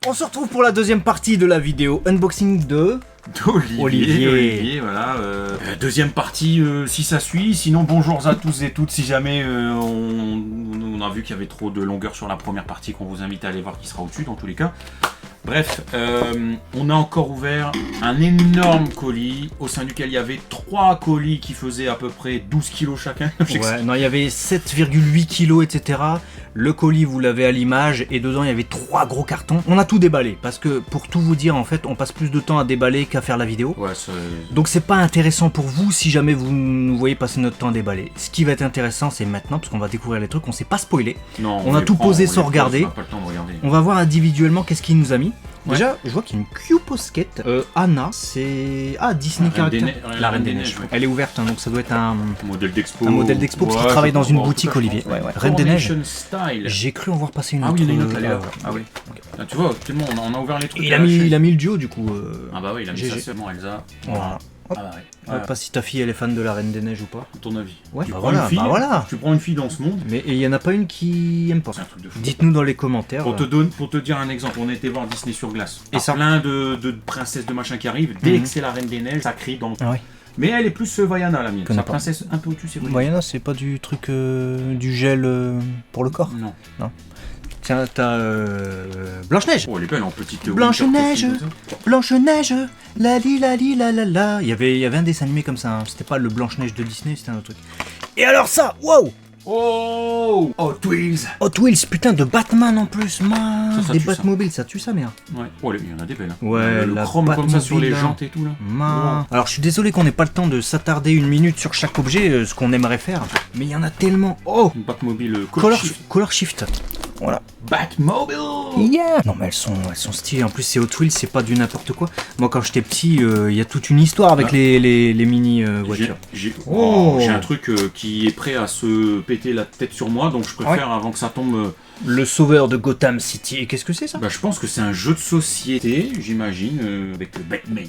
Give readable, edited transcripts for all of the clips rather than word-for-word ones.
On se retrouve pour la deuxième partie de la vidéo unboxing de... Olivier, voilà. Deuxième partie, si ça suit. Sinon, bonjour à tous et toutes. Si jamais on a vu qu'il y avait trop de longueur sur la première partie, qu'on vous invite à aller voir qui sera au-dessus dans tous les cas. Bref, on a encore ouvert un énorme colis au sein duquel il y avait 3 colis qui faisaient à peu près 12 kilos chacun. Ouais, non, il y avait 7,8 kilos, etc. Le colis, vous l'avez à l'image, et dedans, il y avait 3 gros cartons. On a tout déballé, parce que pour tout vous dire, en fait, on passe plus de temps à déballer qu'à faire la vidéo. Ouais, donc c'est pas intéressant pour vous si jamais vous nous voyez passer notre temps à déballer. Ce qui va être intéressant, c'est maintenant, parce qu'on va découvrir les trucs, on s'est pas spoilé. Non, on a tout posé sans regarder. On a pas le temps de regarder. On va voir individuellement qu'est-ce qu'il nous a mis. Ouais. Déjà, je vois qu'il y a une Q-Posket. Anna, c'est... Ah, Disney Character. La Reine des Neiges. Ouais. Elle est ouverte, hein, donc ça doit être un modèle d'expo. Un modèle d'expo, parce qu'il travaille dans une boutique, Olivier. Ouais. Reine des Neiges. J'ai cru en voir passer une autre. Ah oui, il y en a une autre, elle est là. Ah oui. Okay. Ah, tu vois, tellement on a ouvert les trucs. Il a mis le duo, du coup. Ah bah oui, il a mis ça seulement, Elsa. Voilà. Ah bah ouais. Je sais pas si ta fille elle est fan de la Reine des Neiges ou pas. À ton avis. Ouais, tu bah prends voilà, une fille, voilà. Tu prends une fille dans ce monde. Mais il y en a pas une qui aime pas. C'est un truc de fou. Dites-nous dans les commentaires. Pour te dire un exemple, on a été voir Disney sur glace. Et ça, plein de princesses de machin qui arrivent. Dès que c'est la Reine des Neiges, ça crie dans. Ah ouais. Mais elle est plus Vaiana, la mienne. Sa princesse un peu au-dessus, c'est vrai. Vaiana, c'est pas du truc du gel pour le corps. Non. Non. Tiens, t'as Blanche-Neige. Oh, elle est belle en petite. Blanche-Neige, Blanche-Neige, la la la. Il y avait un dessin animé comme ça. Hein. C'était pas le Blanche-Neige de Disney, c'était un autre truc. Et alors ça, wow. Oh, Hot Wheels. Hot Wheels, putain, de Batman en plus, man. Ça des Batmobiles, ça tue sa mère. Ouais. Oh, il y en a des belles. Hein. Ouais, le la chrome comme ça sur les jantes et tout là. Man. Alors je suis désolé qu'on n'ait pas le temps de s'attarder une minute sur chaque objet, ce qu'on aimerait faire. Mais il y en a tellement. Oh, une Batmobile Color Shift. Voilà. Batmobile. Yeah. Non mais elles sont stylées. En plus c'est Hot Wheels, c'est pas du n'importe quoi. Moi quand j'étais petit, il y a toute une histoire avec les mini voitures. J'ai un truc qui est prêt à se péter la tête sur moi, donc je préfère avant que ça tombe. Le sauveur de Gotham City. Et qu'est-ce que c'est ça? Bah je pense que c'est un jeu de société, j'imagine, avec le Batman.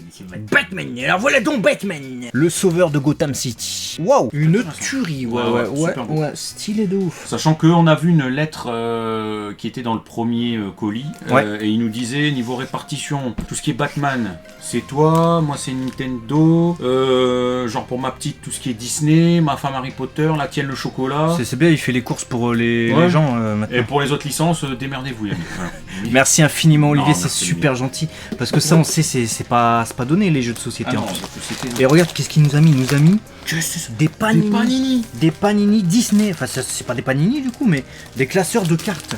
Batman. Alors voilà donc Batman. Le sauveur de Gotham City. Waouh. Une tuerie. Ouais. Stylé de ouf. Sachant qu'on a vu une lettre qui était dans le premier colis et il nous disait niveau répartition, tout ce qui est Batman, c'est toi, moi c'est Nintendo, genre pour ma petite tout ce qui est Disney, ma femme Harry Potter, la tienne le chocolat. C'est bien, il fait les courses pour les gens maintenant. Et pour les autres licences, démerdez-vous. Voilà. Merci infiniment Olivier, c'est super gentil. Parce que ça on sait, c'est pas donné les jeux de société en plus. Et regarde qu'est-ce qu'il nous a mis. Il nous a mis des panini. Des panini Disney. Enfin c'est pas des panini du coup, mais des classeurs de cartes.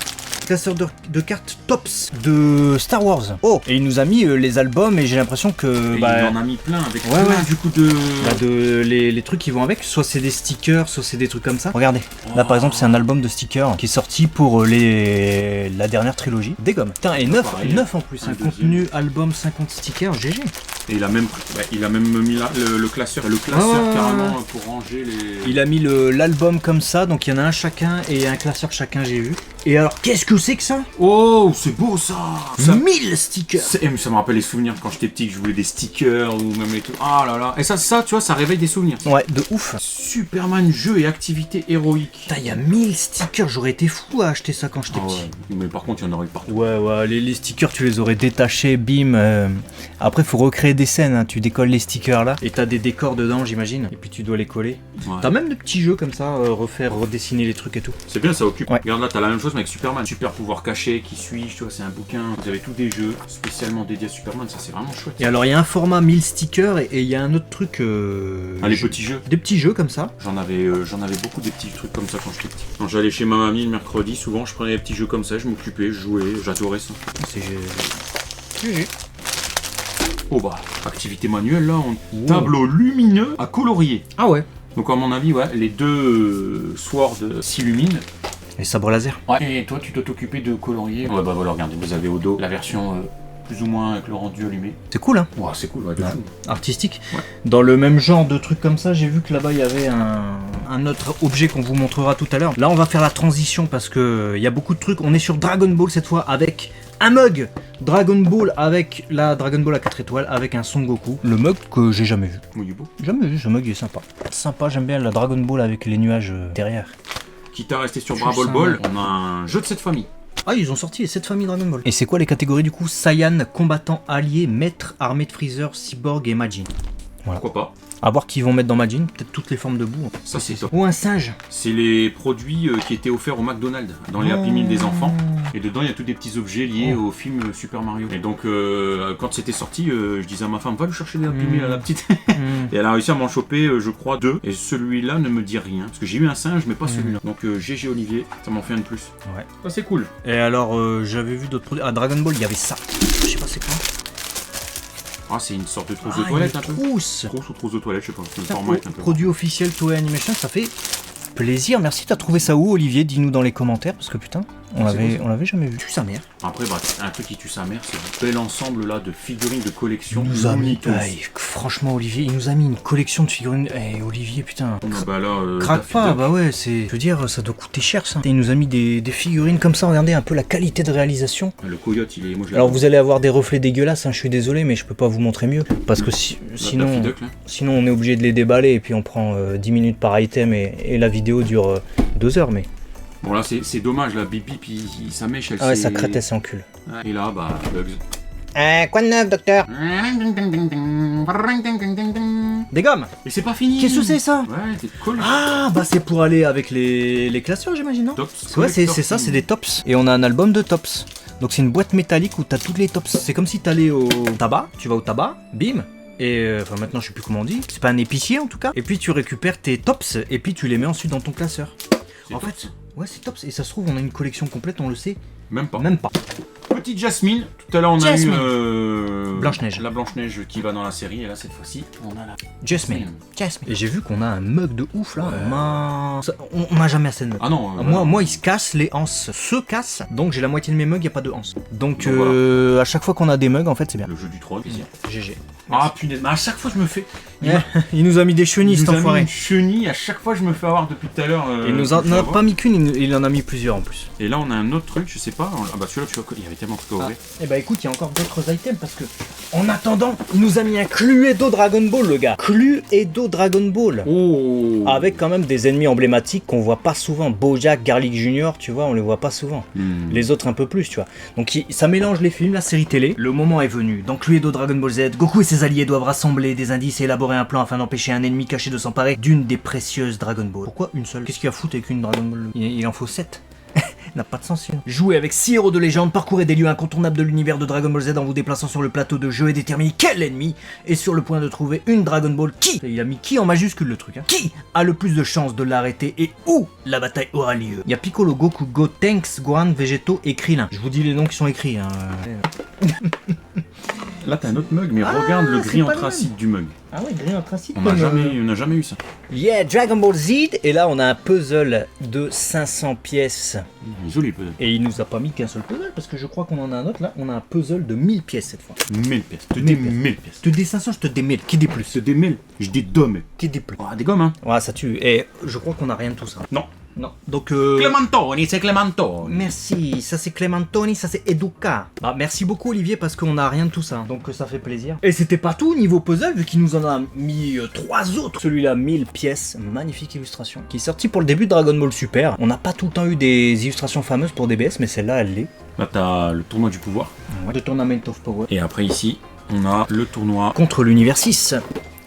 Classeur de cartes tops de Star Wars. Oh. Et il nous a mis les albums et j'ai l'impression que... il en a mis plein avec plein du coup de... les trucs qui vont avec, soit c'est des stickers, soit c'est des trucs comme ça. Regardez, là par exemple c'est un album de stickers qui est sorti pour la dernière trilogie. Des gommes. Putain, et 9 en plus, un contenu album 50 stickers, GG. Et il a même mis le classeur carrément pour ranger les... Il a mis l'album comme ça, donc il y en a un chacun et un classeur chacun, j'ai vu. Et alors, qu'est-ce que c'est que ça? Oh, c'est beau ça, 1000 stickers. Ça me rappelle les souvenirs quand j'étais petit, que je voulais des stickers ou même les trucs. Ah là là. Et ça, tu vois, ça réveille des souvenirs. Ouais, de ouf. Superman, jeu et activité héroïque. Putain, il y a 1000 stickers, j'aurais été fou à acheter ça quand j'étais petit. Mais par contre, il y en aurait partout. Ouais, les stickers, tu les aurais détachés, bim. Après, faut recréer des scènes, hein. Tu décolles les stickers là, et t'as des décors dedans, j'imagine. Et puis tu dois les coller. Ouais. T'as même des petits jeux comme ça, redessiner les trucs et tout. C'est bien, ça occupe. Ouais. Regarde là, t'as la même chose mais avec Superman. Super pouvoir caché, qui suis-je, tu vois, c'est un bouquin. Vous avez tous des jeux spécialement dédiés à Superman, ça c'est vraiment chouette. Et alors, il y a un format 1000 stickers et il y a un autre truc. Les petits jeux. Des petits jeux comme ça. J'en avais beaucoup des petits trucs comme ça quand j'étais petit. Quand j'allais chez ma mamie le mercredi, souvent je prenais des petits jeux comme ça, je m'occupais, je jouais, j'adorais ça. C'est GG. Oh bah, activité manuelle là, tableau lumineux à colorier. Ah ouais. Donc à mon avis, les deux swords s'illuminent. Les sabres laser. Ouais, et toi tu dois t'occuper de colorier. Ouais bah voilà, regardez, vous avez au dos la version plus ou moins avec le rendu allumé. C'est cool hein. Ouais, c'est cool, de fou. Artistique. Ouais. Dans le même genre de truc comme ça, j'ai vu que là-bas il y avait un autre objet qu'on vous montrera tout à l'heure. Là on va faire la transition parce que il y a beaucoup de trucs. On est sur Dragon Ball cette fois avec un mug Dragon Ball avec la Dragon Ball à 4 étoiles avec un Son Goku. Le mug que j'ai jamais vu. Oui, il est beau. Jamais vu, ce mug il est sympa. Sympa, j'aime bien la Dragon Ball avec les nuages derrière. Quitte à rester sur Brawl Ball, on a un jeu de cette famille. Ah, ils ont sorti les 7 familles Dragon Ball. Et c'est quoi les catégories du coup? Saiyan, combattant, allié, maître, armée de Freezer, cyborg et Majin. Voilà. Pourquoi pas? À voir qui vont mettre dans Majin, peut-être toutes les formes de boue. Ça c'est top. Ou un singe. C'est les produits qui étaient offerts au McDonald's dans les Happy Meal des enfants. Et dedans il y a tous des petits objets liés au film Super Mario. Et donc quand c'était sorti, je disais à ma femme, va lui chercher des Happy Meal à la petite. Et elle a réussi à m'en choper, je crois, 2. Et celui-là ne me dit rien. Parce que j'ai eu un singe, mais pas celui-là. Donc GG Olivier, ça m'en fait un de plus. Ouais. Ça c'est cool. Et alors j'avais vu d'autres produits. Ah, Dragon Ball, il y avait ça. Je sais pas c'est quoi. Ah, c'est une sorte de trousse de toilette un peu. Trousse Trousse ou trousse de toilette, je sais pas. Le format est un peu. Produit officiel Toei Animation, ça fait plaisir. Merci, t'as trouvé ça où, Olivier? Dis-nous dans les commentaires, parce que putain, on l'avait jamais vu. Tue sa mère. Après, bah, un truc qui tue sa mère, c'est un bel ensemble là de figurines de collection. Il nous a mis, franchement, Olivier, il nous a mis une collection de figurines. Eh, Olivier, putain. Bah là, craque pas, bah ouais, c'est. Je veux dire, ça doit coûter cher ça. Et il nous a mis des figurines comme ça, regardez un peu la qualité de réalisation. Le coyote, il est. Moi, alors vous allez avoir des reflets dégueulasses, hein, je suis désolé, mais je peux pas vous montrer mieux. Parce que sinon on est obligé de les déballer et puis on prend 10 minutes par item et la vidéo dure 2 heures, mais. Bon là c'est dommage, là, Bip Bip, sa mèche elle ah ouais, sa crête elle s'encule. Et là, bah, Bugs. Quoi de neuf, docteur? Des gommes. Et c'est pas fini. Qu'est-ce que c'est ça? Ouais, c'est cool. Ah bah c'est pour aller avec les classeurs, j'imagine, non? Tops. Ouais, c'est ça, c'est des tops. Et on a un album de tops. Donc c'est une boîte métallique où t'as toutes les tops. C'est comme si t'allais au tabac, tu vas au tabac, bim. Et enfin maintenant je sais plus comment on dit. C'est pas un épicier en tout cas. Et puis tu récupères tes tops et puis tu les mets ensuite dans ton classeur. En fait, ouais, c'est top. Et ça se trouve, on a une collection complète, on le sait. Même pas. Même pas. Petite Jasmine. Tout à l'heure, on a eu Blanche-Neige. La Blanche-Neige qui va dans la série. Et là, cette fois-ci, on a la Jasmine. Et j'ai vu qu'on a un mug de ouf là. On n'a jamais assez de mugs. Ah non. Moi, il se casse, les anses se cassent. Donc j'ai la moitié de mes mugs, il n'y a pas de anses. Donc voilà. À chaque fois qu'on a des mugs, en fait, c'est bien. Le jeu du troll. GG. Ah punaise, mais à chaque fois je me fais. Il nous a mis des chenilles, cet enfoiré. Une chenille, à chaque fois je me fais avoir depuis tout à l'heure. Il nous en a pas mis qu'une, il en a mis plusieurs en plus. Et là on a un autre truc, je sais pas. Ah bah celui-là, tu vois, il y avait tellement de trucs à ouvrir. Et bah écoute, il y a encore d'autres items parce que en attendant, il nous a mis un Cluedo Dragon Ball, le gars. Cluedo Dragon Ball. Oh. Avec quand même des ennemis emblématiques qu'on voit pas souvent. Bojack, Garlic Junior, tu vois, on les voit pas souvent. Les autres un peu plus, tu vois. Donc ça mélange les films, la série télé. Le moment est venu. Dans Cluedo Dragon Ball Z, Goku et ses alliés doivent rassembler des indices et élaborer un plan afin d'empêcher un ennemi caché de s'emparer d'une des précieuses Dragon Ball. Pourquoi une seule? Qu'est-ce qu'il y a à foutre avec une Dragon Ball? Il en faut 7. N'a pas de sens sinon. Jouez avec 6 héros de légende, parcourez des lieux incontournables de l'univers de Dragon Ball Z en vous déplaçant sur le plateau de jeu et déterminez quel ennemi est sur le point de trouver une Dragon Ball qui, il a mis qui en majuscule le truc, hein, qui a le plus de chances de l'arrêter et où la bataille aura lieu. Il y a Piccolo, Goku, Gotenks, Gohan, Végéto et Krillin. Je vous dis les noms qui sont écrits. Hein. Là t'as un autre mug, mais regarde le gris anthracite du mug. Ah ouais, gris anthracite. On n'a jamais eu ça. Yeah, Dragon Ball Z. Et là on a un puzzle de 500 pièces. Joli puzzle. Et il nous a pas mis qu'un seul puzzle parce que je crois qu'on en a un autre là. On a un puzzle de 1000 pièces cette fois. 1000 pièces. Je te dis 1000 pièces. Je te dis 500, je te dis 1000. Qui dit plus? Je te dis 1000. Je dis 2000. Qui dit plus? Ah, des gommes, hein. Ouais, ça tue. Et je crois qu'on a rien de tout ça. Non. Non. Donc Clémentoni, c'est Clémentoni. Merci, ça c'est Clémentoni, ça c'est Educa. Bah merci beaucoup Olivier parce qu'on a rien de tout ça. Donc ça fait plaisir. Et c'était pas tout niveau puzzle vu qu'il nous en a mis 3 autres. Celui-là 1000 pièces, magnifique illustration. Qui est sorti pour le début de Dragon Ball Super. On n'a pas tout le temps eu des illustrations fameuses pour DBS mais celle-là elle l'est. Là t'as le tournoi du pouvoir. Ouais. The Tournament of Power. Et après ici, on a le tournoi contre l'univers 6.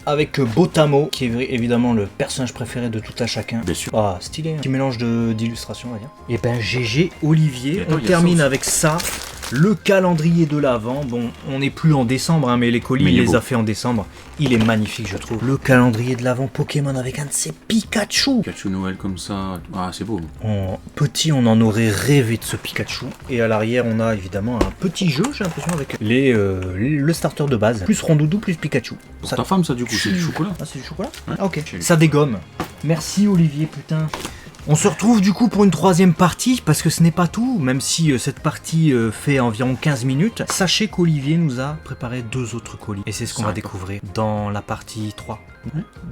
Avec Botamo, qui est évidemment le personnage préféré de tout à chacun. Bien sûr. Ah, stylé. Petit mélange d'illustrations, on va dire. Et ben GG Olivier, on termine avec ça. Le calendrier de l'Avent, bon, on n'est plus en décembre, hein, mais les colis, il les a fait en décembre. Il est magnifique, je trouve. Le calendrier de l'Avent Pokémon avec un de ses Pikachu. Pikachu Noël comme ça, ah c'est beau. En petit, on en aurait rêvé de ce Pikachu. Et à l'arrière, on a évidemment un petit jeu, j'ai l'impression, avec le starter de base. Plus Rondoudou, plus Pikachu. Pour ta femme, ça du coup, c'est du chocolat. Ah, c'est du chocolat? Ouais. Ah, ok. Ça dégomme. Merci Olivier, putain. On se retrouve du coup pour une 3e partie, parce que ce n'est pas tout, même si cette partie fait environ 15 minutes. Sachez qu'Olivier nous a préparé 2 autres colis, et c'est ce qu'on va découvrir dans la partie 3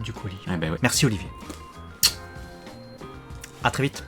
du colis. Ah bah ouais. Merci Olivier. À très vite.